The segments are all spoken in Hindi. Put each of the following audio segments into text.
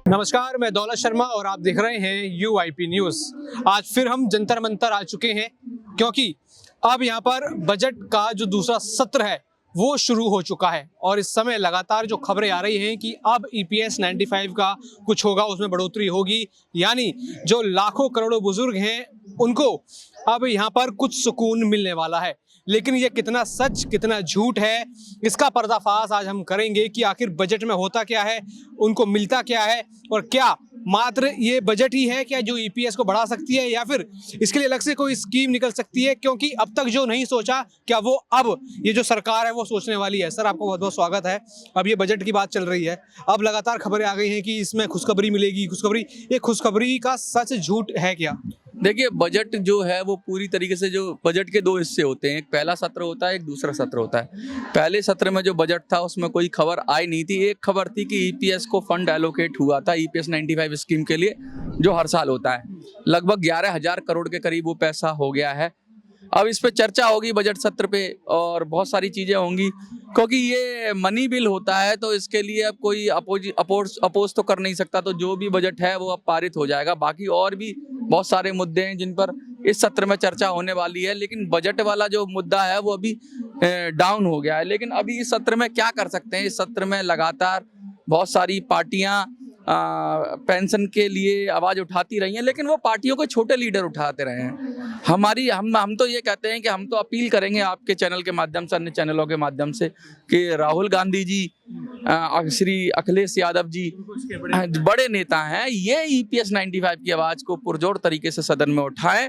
नमस्कार, मैं दौलत शर्मा और आप देख रहे हैं UIP न्यूज़। आज फिर हम जंतर मंतर आ चुके हैं क्योंकि अब यहाँ पर बजट का जो दूसरा सत्र है वो शुरू हो चुका है और इस समय लगातार जो खबरें आ रही हैं कि अब EPS 95 का कुछ होगा, उसमें बढ़ोतरी होगी, यानी जो लाखों करोड़ों बुजुर्ग हैं उनको अब यहाँ पर कुछ सुकून मिलने वाला है। लेकिन ये कितना सच कितना झूठ है, इसका पर्दाफाश आज हम करेंगे कि आखिर बजट में होता क्या है, उनको मिलता क्या है और क्या मात्र ये बजट ही है क्या जो EPS को बढ़ा सकती है या फिर इसके लिए अलग से कोई स्कीम निकल सकती है, क्योंकि अब तक जो नहीं सोचा क्या वो अब ये जो सरकार है वो सोचने वाली है। सर, आपको बहुत बहुत स्वागत है। अब ये बजट की बात चल रही है, अब लगातार खबरें आ गई हैं कि इसमें खुशखबरी मिलेगी। खुशखबरी, ये खुशखबरी का सच झूठ है क्या? देखिए, बजट जो है वो पूरी तरीके से, जो बजट के दो हिस्से होते हैं, एक पहला सत्र होता है, एक दूसरा सत्र होता है। पहले सत्र में जो बजट था उसमें कोई खबर आई नहीं थी। एक खबर थी कि EPS को फंड एलोकेट हुआ था EPS 95 स्कीम के लिए, जो हर साल होता है। लगभग 11,000 करोड़ के करीब वो पैसा हो गया है। अब इस पे चर्चा होगी बजट सत्र पे और बहुत सारी चीज़ें होंगी, क्योंकि ये मनी बिल होता है तो इसके लिए अब कोई अपोज तो कर नहीं सकता। तो जो भी बजट है वो अब पारित हो जाएगा। बाकी और भी बहुत सारे मुद्दे हैं जिन पर इस सत्र में चर्चा होने वाली है, लेकिन बजट वाला जो मुद्दा है वो अभी डाउन हो गया है। लेकिन अभी इस सत्र में क्या कर सकते हैं? इस सत्र में लगातार बहुत सारी पार्टियां पेंशन के लिए आवाज उठाती रही हैं, लेकिन वो पार्टियों के छोटे लीडर उठाते रहे हैं। हम तो ये कहते हैं कि हम तो अपील करेंगे आपके चैनल के माध्यम से, अन्य चैनलों के माध्यम से, कि राहुल गांधी जी, श्री अखिलेश यादव जी बड़े नेता हैं, ये EPS 95 की आवाज को पुरजोर तरीके से सदन में उठाएं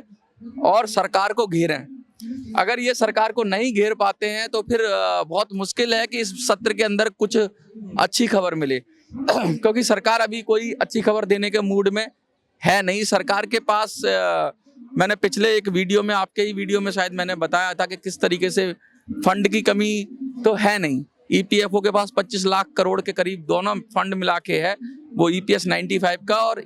और सरकार को घेरें। अगर ये सरकार को नहीं घेर पाते हैं तो फिर बहुत मुश्किल है कि इस सत्र के अंदर कुछ अच्छी खबर मिले क्योंकि सरकार अभी कोई अच्छी खबर देने के मूड में है नहीं। सरकार के पास मैंने पिछले एक वीडियो में, आपके ही वीडियो में शायद मैंने बताया था कि किस तरीके से फंड की कमी तो है नहीं। EPFO के पास 25 लाख करोड़ के करीब दोनों फंड मिला के है, वो EPS 95 का और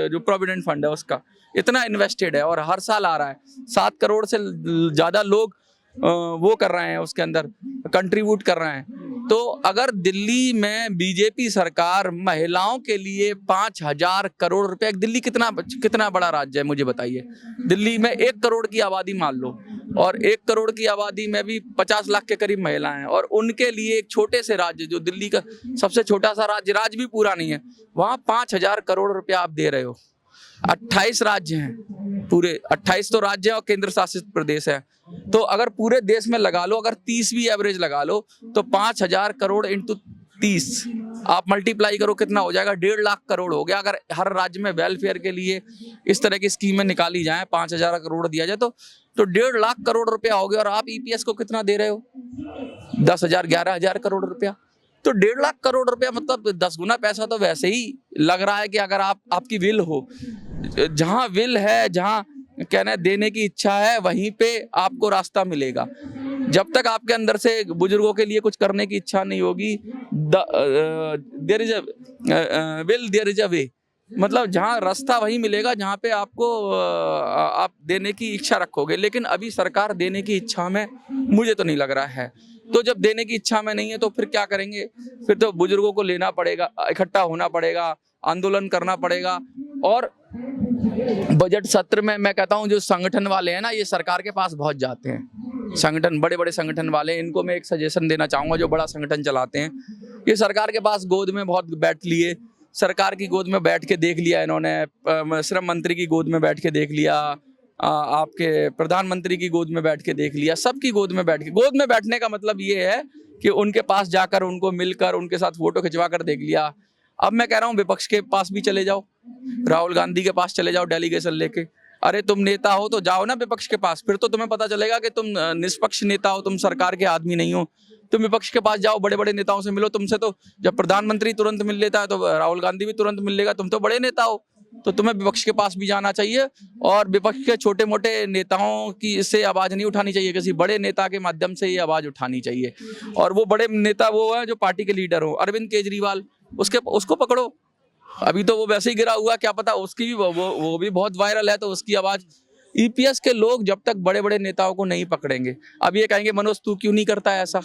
जो प्रोविडेंट फंड है उसका, इतना इन्वेस्टेड है और हर साल आ रहा है। 7 करोड़ से ज़्यादा लोग वो कर रहे हैं, उसके अंदर कंट्रीब्यूट कर रहे हैं। तो अगर दिल्ली में BJP सरकार महिलाओं के लिए 5,000 करोड़ रुपए, दिल्ली कितना बड़ा राज्य है मुझे बताइए। दिल्ली में 1 करोड़ की आबादी मान लो, और 1 करोड़ की आबादी में भी 50 लाख के करीब महिलाएं हैं, और उनके लिए एक छोटे से राज्य, जो दिल्ली का सबसे छोटा सा राज्य भी पूरा नहीं है, वहाँ 5,000 करोड़ रुपया आप दे रहे हो। 28 राज्य हैं, पूरे 28 तो राज्य हैं और केंद्र शासित प्रदेश है। तो अगर पूरे देश में लगा लो, अगर 30 भी एवरेज लगा लो, तो 5,000 करोड़ इंटू 30 आप मल्टीप्लाई करो, कितना हो जाएगा? 1.5 लाख करोड़ हो गया। अगर हर राज्य में वेलफेयर के लिए इस तरह की स्कीमें निकाली जाए, 5,000 करोड़ दिया जाए, तो 1.5 लाख करोड़ रुपया हो गया। और आप EPS को कितना दे रहे हो? 10,000 11,000 करोड़ रुपया। तो 1.5 लाख करोड़ रुपया, मतलब 10 गुना पैसा तो वैसे ही लग रहा है कि अगर आपकी विल हो, जहां विल है, जहां कहना देने की इच्छा है, वहीं पे आपको रास्ता मिलेगा। जब तक आपके अंदर से बुजुर्गों के लिए कुछ करने की इच्छा नहीं होगी, there is a will there is a way, मतलब जहाँ रास्ता वहीं मिलेगा जहाँ पे आपको आप देने की इच्छा रखोगे। लेकिन अभी सरकार देने की इच्छा में मुझे तो नहीं लग रहा है। तो जब देने की इच्छा में नहीं है तो फिर क्या करेंगे? फिर तो बुजुर्गों को लेना पड़ेगा, इकट्ठा होना पड़ेगा, आंदोलन करना पड़ेगा। और बजट सत्र में मैं कहता हूँ जो संगठन वाले हैं ना, ये सरकार के पास बहुत जाते हैं। संगठन, बड़े बड़े संगठन वाले, इनको मैं एक सजेशन देना चाहूँगा, जो बड़ा संगठन चलाते हैं, ये सरकार के पास गोद में बहुत बैठ लिए, सरकार की गोद में बैठ के देख लिया इन्होंने, श्रम मंत्री की गोद में बैठ के देख लिया, आपके प्रधानमंत्री की गोद में बैठ के देख लिया, सबकी गोद में बैठ के। गोद में बैठने का मतलब ये है कि उनके पास जाकर, उनको मिलकर, उनके साथ फोटो खिंचवा कर देख लिया। अब मैं कह रहा हूँ विपक्ष के पास भी चले जाओ, राहुल गांधी के पास चले जाओ डेलीगेशन लेके। अरे तुम नेता हो तो जाओ ना विपक्ष के पास, फिर तो तुम्हें पता चलेगा कि तुम निष्पक्ष नेता हो, तुम सरकार के आदमी नहीं हो। तुम विपक्ष के पास जाओ, बड़े बड़े नेताओं से मिलो। तुमसे तो जब प्रधानमंत्री तुरंत मिल लेता है तो राहुल गांधी भी तुरंत मिल लेगा। तुम तो बड़े नेता हो, तो तुम्हें विपक्ष के पास भी जाना चाहिए और विपक्ष के छोटे मोटे नेताओं की इससे आवाज नहीं उठानी चाहिए, किसी बड़े नेता के माध्यम से ये आवाज उठानी चाहिए। और वो बड़े नेता वो है जो पार्टी के लीडर हो। अरविंद केजरीवाल, उसको पकड़ो। अभी तो वो वैसे ही गिरा हुआ, क्या पता उसकी भी वो भी बहुत वायरल है, तो उसकी आवाज। EPS के लोग जब तक बड़े बड़े नेताओं को नहीं पकड़ेंगे, अब ये कहेंगे मनोज तू क्यों नहीं करता ऐसा,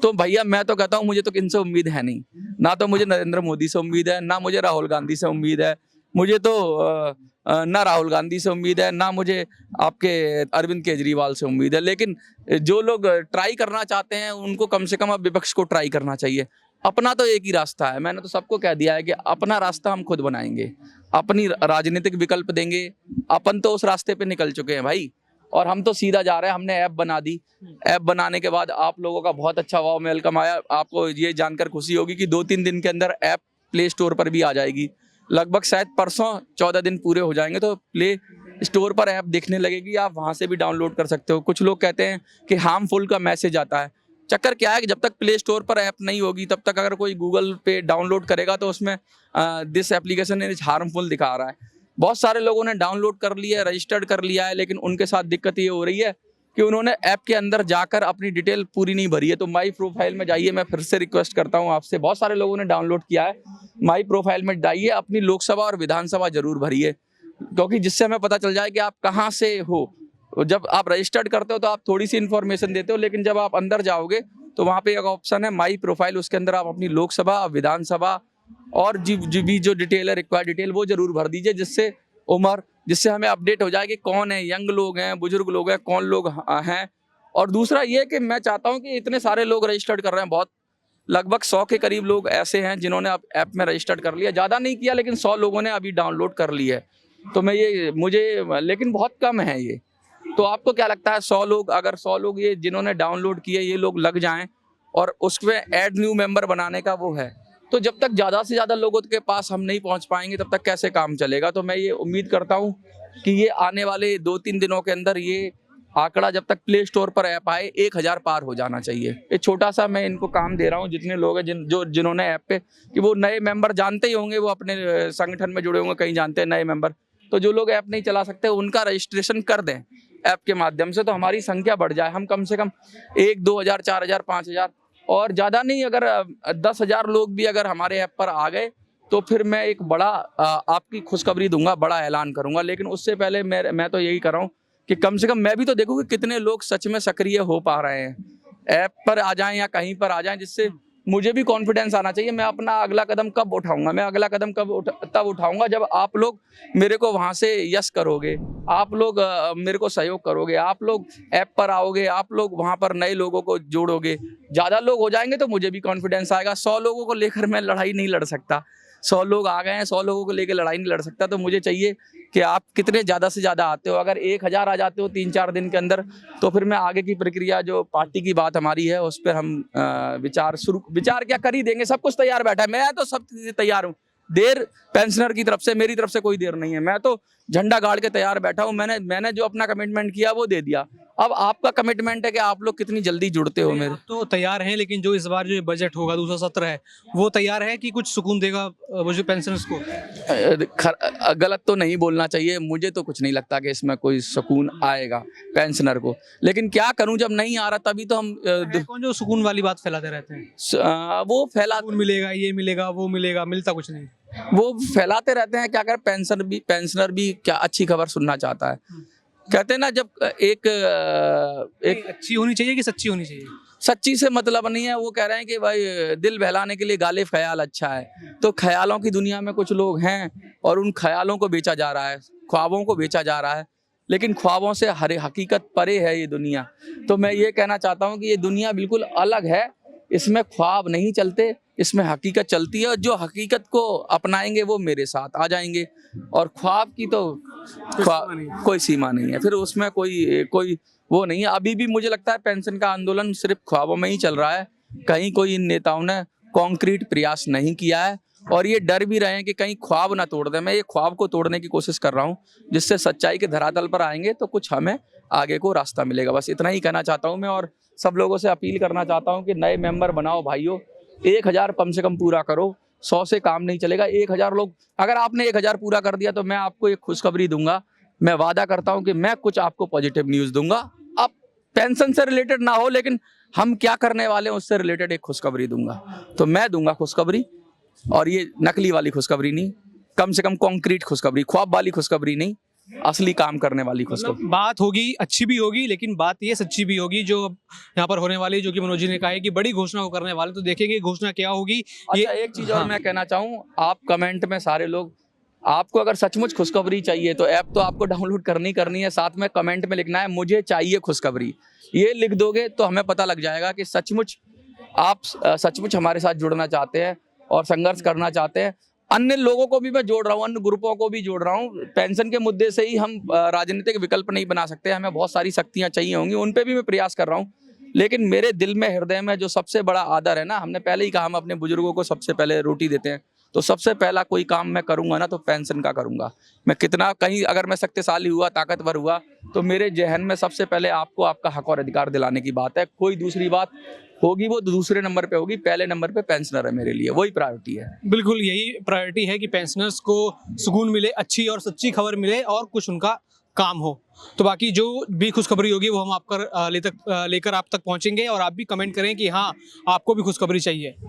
तो भैया मैं तो कहता हूँ मुझे तो इनसे उम्मीद है नहीं, ना तो मुझे नरेंद्र मोदी से उम्मीद है, ना मुझे राहुल गांधी से उम्मीद है। मुझे तो ना राहुल गांधी से उम्मीद है, ना मुझे आपके अरविंद केजरीवाल से उम्मीद है। लेकिन जो लोग ट्राई करना चाहते हैं उनको कम से कम अब विपक्ष को ट्राई करना चाहिए। अपना तो एक ही रास्ता है, मैंने तो सबको कह दिया है कि अपना रास्ता हम खुद बनाएंगे, अपनी राजनीतिक विकल्प देंगे। अपन तो उस रास्ते पे निकल चुके हैं भाई, और हम तो सीधा जा रहे हैं। हमने ऐप बना दी, ऐप बनाने के बाद आप लोगों का बहुत अच्छा वाव वेलकम आया। आपको ये जानकर खुशी होगी कि 2-3 दिन के अंदर ऐप प्ले स्टोर पर भी आ जाएगी। लगभग शायद परसों 14 दिन पूरे हो जाएंगे तो प्ले स्टोर पर ऐप दिखने लगेगी, आप वहाँ से भी डाउनलोड कर सकते हो। कुछ लोग कहते हैं कि हार्मफुल का मैसेज आता है। चक्कर क्या है कि जब तक प्ले स्टोर पर ऐप नहीं होगी तब तक अगर कोई गूगल पे डाउनलोड करेगा तो उसमें दिस एप्लीकेशन इज हार्मफुल दिखा रहा है। बहुत सारे लोगों ने डाउनलोड कर लिया है, रजिस्टर्ड कर लिया है, लेकिन उनके साथ दिक्कत ये हो रही है कि उन्होंने ऐप के अंदर जाकर अपनी डिटेल पूरी नहीं भरी है। तो माई प्रोफाइल में जाइए, मैं फिर से रिक्वेस्ट करता हूँ आपसे, बहुत सारे लोगों ने डाउनलोड किया है, माई प्रोफाइल में जाइए, अपनी लोकसभा और विधानसभा जरूर भरिए, क्योंकि जिससे हमें पता चल जाए कि आप कहाँ से हो। जब आप रजिस्टर्ड करते हो तो आप थोड़ी सी इन्फॉर्मेशन देते हो, लेकिन जब आप अंदर जाओगे तो वहाँ पे एक ऑप्शन है माई प्रोफाइल, उसके अंदर आप अपनी लोकसभा, विधानसभा और जो डिटेल है, रिक्वायर्ड डिटेल, वो जरूर भर दीजिए, जिससे उम्र, जिससे हमें अपडेट हो जाए कि कौन है, यंग लोग हैं, बुजुर्ग लोग हैं, कौन लोग हैं। और दूसरा ये कि मैं चाहता हूं कि इतने सारे लोग रजिस्टर्ड कर रहे हैं, बहुत लगभग 100 के करीब लोग ऐसे हैं जिन्होंने अब ऐप में रजिस्टर्ड कर लिया। ज़्यादा नहीं किया, लेकिन 100 लोगों ने अभी डाउनलोड कर लिया है। तो लेकिन बहुत कम है ये। तो आपको क्या लगता है, 100 लोग, अगर 100 लोग ये जिन्होंने डाउनलोड किए ये लोग लग जाएं और उसमें ऐड न्यू मेंबर बनाने का वो है, तो जब तक ज़्यादा से ज़्यादा लोगों के पास हम नहीं पहुंच पाएंगे तब तक कैसे काम चलेगा। तो मैं ये उम्मीद करता हूं कि ये आने वाले 2-3 दिनों के अंदर ये आंकड़ा, जब तक प्ले स्टोर पर ऐप आए, 1000 पार हो जाना चाहिए। ये छोटा सा मैं इनको काम दे रहा हूँ, जितने लोग हैं जिन्होंने ऐप पे, कि वो नए मेंबर जानते ही होंगे, वो अपने संगठन में जुड़े होंगे, कहीं जानते हैं नए मेंबर, तो जो लोग ऐप नहीं चला सकते उनका रजिस्ट्रेशन कर दें ऐप के माध्यम से, तो हमारी संख्या बढ़ जाए। हम कम से कम 1-2 हज़ार, 4 हज़ार, 5 हज़ार, और ज़्यादा नहीं, अगर 10,000 लोग भी अगर हमारे ऐप पर आ गए तो फिर मैं एक बड़ा आपकी खुशखबरी दूंगा, बड़ा ऐलान करूंगा। लेकिन उससे पहले मैं तो यही कर रहा हूँ कि कम से कम मैं भी तो देखूँ कि कितने लोग सच में सक्रिय हो पा रहे हैं, ऐप पर आ जाएं या कहीं पर आ जाएं, जिससे मुझे भी कॉन्फिडेंस आना चाहिए। मैं अपना अगला कदम कब उठाऊंगा, मैं अगला कदम तब उठाऊंगा जब आप लोग मेरे को वहां से यस करोगे, आप लोग मेरे को सहयोग करोगे, आप लोग ऐप पर आओगे, आप लोग वहां पर नए लोगों को जोड़ोगे। ज़्यादा लोग हो जाएंगे तो मुझे भी कॉन्फिडेंस आएगा। 100 लोगों को लेकर मैं लड़ाई नहीं लड़ सकता, 100 लोग आ गए हैं, 100 लोगों को लेकर लड़ाई नहीं लड़ सकता। तो मुझे चाहिए कि आप कितने ज़्यादा से ज़्यादा आते हो। अगर 1000 आ जाते हो 3-4 दिन के अंदर, तो फिर मैं आगे की प्रक्रिया, जो पार्टी की बात हमारी है, उस पर हम विचार क्या कर ही देंगे। सब कुछ तैयार बैठा है, मैं तो सब तैयार हूँ। देर पेंशनर की तरफ से, मेरी तरफ से कोई देर नहीं है। मैं तो झंडा गाड़ के तैयार बैठा हूँ। मैंने जो अपना कमिटमेंट किया वो दे दिया। अब आपका कमिटमेंट है कि आप लोग कितनी जल्दी जुड़ते हो मेरे। तो तैयार हैं, लेकिन जो इस बार जो बजट होगा, दूसरा सत्र है, वो तैयार है कि कुछ सुकून देगा वो जो पेंशनर्स को? गलत तो नहीं बोलना चाहिए, मुझे तो कुछ नहीं लगता कि इसमें कोई सुकून आएगा पेंशनर को। लेकिन क्या करूं, जब नहीं आ रहा तभी तो हम कौन जो सुकून वाली बात फैलाते रहते हैं, वो फैला मिलेगा, ये मिलेगा, वो मिलेगा, मिलता कुछ नहीं, वो फैलाते रहते हैं। क्या कर, पेंशनर भी क्या अच्छी खबर सुनना चाहता है। कहते हैं ना, जब एक अच्छी होनी चाहिए कि सच्ची होनी चाहिए? सच्ची से मतलब नहीं है, वो कह रहे हैं कि भाई दिल बहलाने के लिए गालिब ख्याल अच्छा है। तो ख्यालों की दुनिया में कुछ लोग हैं और उन ख्यालों को बेचा जा रहा है, ख्वाबों को बेचा जा रहा है, लेकिन ख्वाबों से हर हकीकत परे है ये दुनिया। तो मैं ये कहना चाहता हूँ कि ये दुनिया बिल्कुल अलग है, इसमें ख्वाब नहीं चलते, इसमें हकीकत चलती है। और जो हकीकत को अपनाएंगे वो मेरे साथ आ जाएंगे, और ख्वाब की तो कोई सीमा नहीं है, फिर उसमें कोई वो नहीं है। अभी भी मुझे लगता है पेंशन का आंदोलन सिर्फ ख्वाबों में ही चल रहा है, कहीं कोई इन नेताओं ने कॉन्क्रीट प्रयास नहीं किया है, और ये डर भी रहे हैं कि कहीं ख्वाब ना तोड़ दें। मैं ये ख्वाब को तोड़ने की कोशिश कर रहा हूँ, जिससे सच्चाई के धरातल पर आएंगे तो कुछ हमें आगे को रास्ता मिलेगा। बस इतना ही कहना चाहता हूँ मैं, और सब लोगों से अपील करना चाहता हूँ कि नए मेंबर बनाओ भाइयों, 1000 कम से कम पूरा करो, 100 से काम नहीं चलेगा। 1000 लोग, अगर आपने 1000 पूरा कर दिया तो मैं आपको एक खुशखबरी दूंगा। मैं वादा करता हूं कि मैं कुछ आपको पॉजिटिव न्यूज़ दूंगा। अब पेंशन से रिलेटेड ना हो, लेकिन हम क्या करने वाले हैं उससे रिलेटेड एक खुशखबरी दूंगा। तो मैं दूंगा खुशखबरी, और ये नकली वाली खुशखबरी नहीं, कम से कम कॉन्क्रीट खुशखबरी, ख्वाब वाली खुशखबरी नहीं, असली काम करने वाली खुशखबरी। मतलब बात होगी, अच्छी भी होगी, लेकिन बात ये सच्ची भी होगी जो यहाँ पर होने वाली, जो कि मनोज जी ने कहा है कि बड़ी घोषणा को करने वाले, तो देखेंगे घोषणा क्या होगी। ये अच्छा, एक चीज और हाँ। मैं कहना चाहूँ, आप कमेंट में सारे लोग, आपको अगर सचमुच खुशखबरी चाहिए तो ऐप तो आपको डाउनलोड करनी है, साथ में कमेंट में लिखना है मुझे चाहिए खुशखबरी। ये लिख दोगे तो हमें पता लग जाएगा कि सचमुच आप सचमुच हमारे साथ जुड़ना चाहते हैं और संघर्ष करना चाहते हैं। अन्य लोगों को भी मैं जोड़ रहा हूँ, अन्य ग्रुपों को भी जोड़ रहा हूँ। पेंशन के मुद्दे से ही हम राजनीतिक विकल्प नहीं बना सकते, हमें बहुत सारी शक्तियां चाहिए होंगी, उन पे भी मैं प्रयास कर रहा हूँ। लेकिन मेरे दिल में, हृदय में जो सबसे बड़ा आदर है ना, हमने पहले ही कहा हम अपने बुजुर्गों को सबसे पहले रोटी देते हैं, तो सबसे पहला कोई काम मैं करूंगा ना तो पेंशन का करूंगा। मैं कितना कहीं अगर मैं शक्तिशाली हुआ, ताकतवर हुआ, तो मेरे जहन में सबसे पहले आपको आपका हक और अधिकार दिलाने की बात है। कोई दूसरी बात होगी वो दूसरे नंबर पे होगी, पहले नंबर पे पेंशनर है मेरे लिए, वही प्रायोरिटी है। बिल्कुल यही प्रायोरिटी है कि पेंशनर्स को सुकून मिले, अच्छी और सच्ची खबर मिले और कुछ उनका काम हो। तो बाकी जो भी खुशखबरी होगी वो हम लेकर आप तक पहुंचेंगे, और आप भी कमेंट करें कि हाँ आपको भी खुशखबरी चाहिए।